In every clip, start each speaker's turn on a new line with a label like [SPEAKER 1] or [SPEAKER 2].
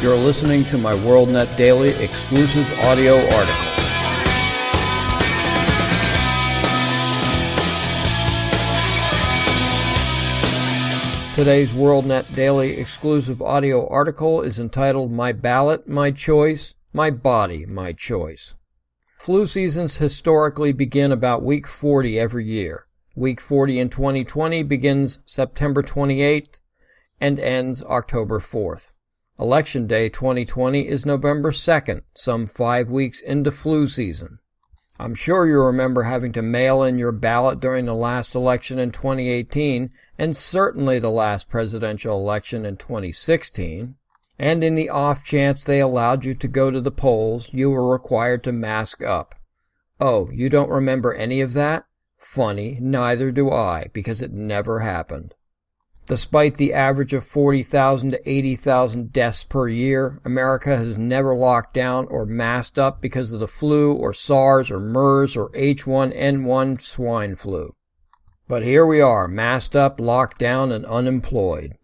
[SPEAKER 1] You're listening to my WorldNet Daily exclusive audio article. Today's WorldNet Daily exclusive audio article is entitled My Ballot, My Choice, My Body, My Choice. Flu seasons historically begin about week 40 every year. Week 40 in 2020 begins September 28th and ends October 4th. Election Day 2020 is November 2nd, some 5 weeks into flu season. I'm sure you remember having to mail in your ballot during the last election in 2018 and certainly the last presidential election in 2016. And in the off chance they allowed you to go to the polls, you were required to mask up. Oh, you don't remember any of that? Funny, neither do I, because it never happened. Despite the average of 40,000 to 80,000 deaths per year, America has never locked down or masked up because of the flu or SARS or MERS or H1N1 swine flu. But here we are, masked up, locked down, and unemployed.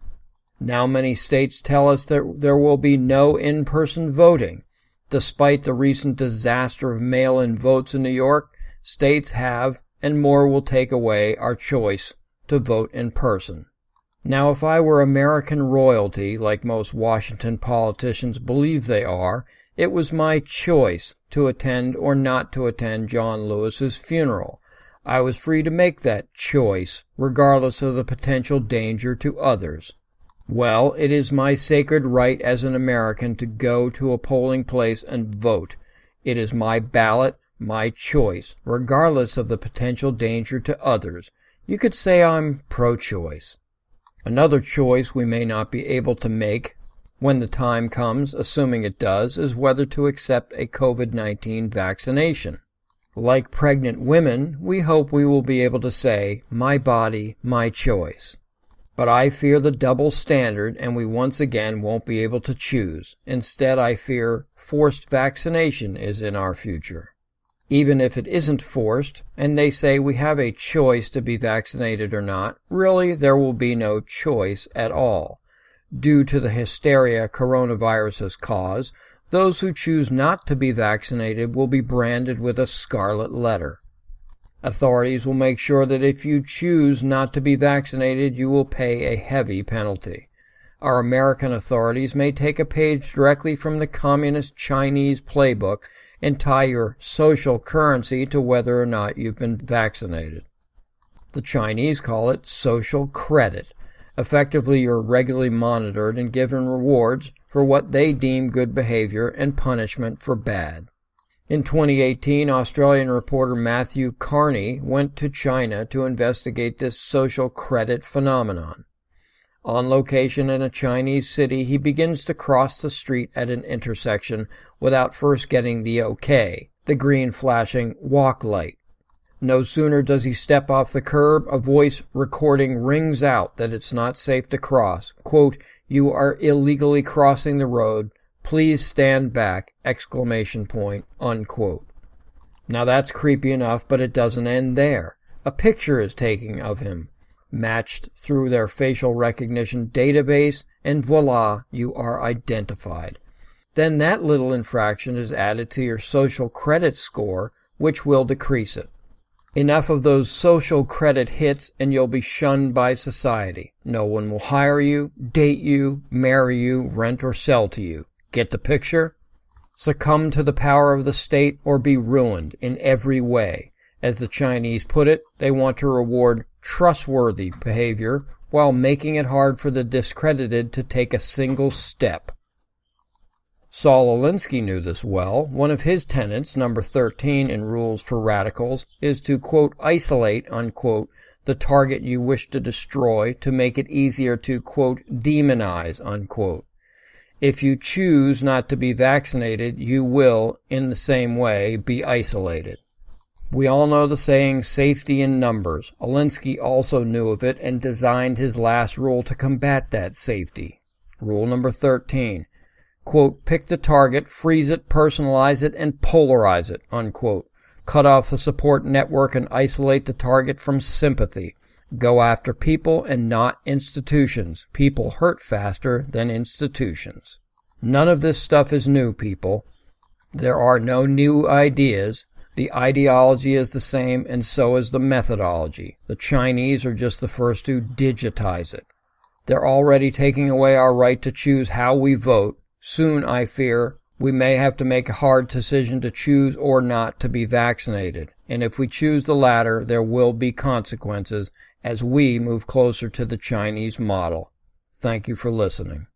[SPEAKER 1] Now many states tell us that there will be no in-person voting. Despite the recent disaster of mail-in votes in New York, states have, and more will take away, our choice to vote in person. Now, if I were American royalty, like most Washington politicians believe they are, it was my choice to attend or not to attend John Lewis's funeral. I was free to make that choice, regardless of the potential danger to others. Well, it is my sacred right as an American to go to a polling place and vote. It is my ballot, my choice, regardless of the potential danger to others. You could say I'm pro-choice. Another choice we may not be able to make when the time comes, assuming it does, is whether to accept a COVID-19 vaccination. Like pregnant women, we hope we will be able to say, my body, my choice. But I fear the double standard, and we once again won't be able to choose. Instead, I fear forced vaccination is in our future. Even if it isn't forced, and they say we have a choice to be vaccinated or not, really there will be no choice at all. Due to the hysteria coronavirus has caused, those who choose not to be vaccinated will be branded with a scarlet letter. Authorities will make sure that if you choose not to be vaccinated, you will pay a heavy penalty. Our American authorities may take a page directly from the communist Chinese playbook and tie your social currency to whether or not you've been vaccinated. The Chinese call it social credit. Effectively, you're regularly monitored and given rewards for what they deem good behavior and punishment for bad. In 2018, Australian reporter Matthew Carney went to China to investigate this social credit phenomenon. On location in a Chinese city, he begins to cross the street at an intersection without first getting the okay, the green flashing walk light. No sooner does he step off the curb, a voice recording rings out that it's not safe to cross. Quote, "You are illegally crossing the road. Please stand back!" ! Unquote. Now that's creepy enough, but it doesn't end there. A picture is taken of him, matched through their facial recognition database, and voila, you are identified. Then that little infraction is added to your social credit score, which will decrease it. Enough of those social credit hits and you'll be shunned by society. No one will hire you, date you, marry you, rent or sell to you. Get the picture? Succumb to the power of the state or be ruined in every way. As the Chinese put it, they want to reward trustworthy behavior while making it hard for the discredited to take a single step. Saul Alinsky knew this well. One of his tenets, number 13 in Rules for Radicals, is to, quote, isolate, unquote, the target you wish to destroy to make it easier to, quote, demonize, unquote. If you choose not to be vaccinated, you will, in the same way, be isolated. We all know the saying, safety in numbers. Alinsky also knew of it and designed his last rule to combat that safety. Rule number 13. Quote, pick the target, freeze it, personalize it, and polarize it, unquote. Cut off the support network and isolate the target from sympathy. Go after people and not institutions. People hurt faster than institutions. None of this stuff is new, people. There are no new ideas. The ideology is the same, and so is the methodology. The Chinese are just the first to digitize it. They're already taking away our right to choose how we vote. Soon, I fear, we may have to make a hard decision to choose or not to be vaccinated. And if we choose the latter, there will be consequences as we move closer to the Chinese model. Thank you for listening.